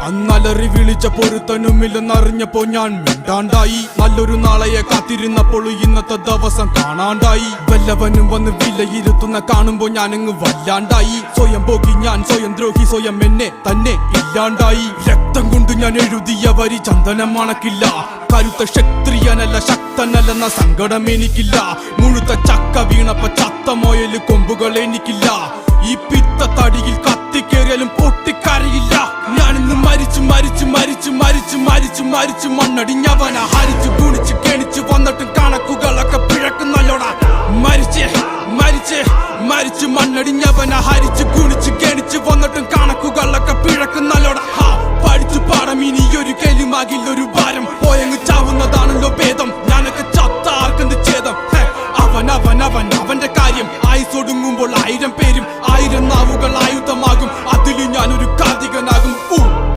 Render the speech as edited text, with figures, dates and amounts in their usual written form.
അന്നലറി വിളിച്ച പൊരുത്തനുമില്ലെന്നറിഞ്ഞപ്പോ ഞാൻ മിണ്ടാണ്ടായി. നല്ലൊരു നാളെയെ കാത്തിരുന്നപ്പോൾ ഇന്നത്തെ ദിവസം കാണാണ്ടായി. വല്ലവനും വന്ന് വിലയിരുത്തുന്ന കാണുമ്പോ ഞാനങ്ങ് വല്ലാണ്ടായി. സ്വയം പോകി ഞാൻ, സ്വയം ദ്രോഹി, സ്വയം എന്നെ തന്നെ ഇല്ലാണ്ടായി. രക്തം കൊണ്ട് ഞാൻ എഴുതിയ വരി ചന്ദനം മണക്കില്ല. കരുത്ത ക്ഷത്രിയനല്ല ശക്തനല്ലെന്ന സങ്കടം എനിക്കില്ല. മുഴുത്ത ചക്ക വീണപ്പ ചത്ത മൊയല് കൊമ്പുകൾ എനിക്കില്ല. ഈ പിത്ത തടിയിൽ കത്തിക്കേറിയാലും പൊട്ടിക്കരയില്ല. ഞാനിന്ന് മരിച്ചു മരിച്ചു മരിച്ചു മരിച്ചു മരിച്ചു മരിച്ചു മണ്ണടിഞ്ഞവന ഹരിച്ചു ഗുണിച്ചു കെണിച്ചു വന്നിട്ടും കണക്കുകളൊക്കെ പിഴക്കുന്നല്ലോടാ. മരിച്ചേ മരിച്ചേ മരിച്ചു മണ്ണടിഞ്ഞവന ഹരിച്ചു ഗുണിച്ചു കെണിച്ചു വന്നിട്ടും കണക്കുകളൊക്കെ പിഴക്കുന്നല്ലോടാ. പഠിച്ചു പാടം ഇനിയൊരു കെലുമാകില്ലൊരു ഭാരം. പോയങ്ങ് ചാവുന്നതാണല്ലോ ഭേദം.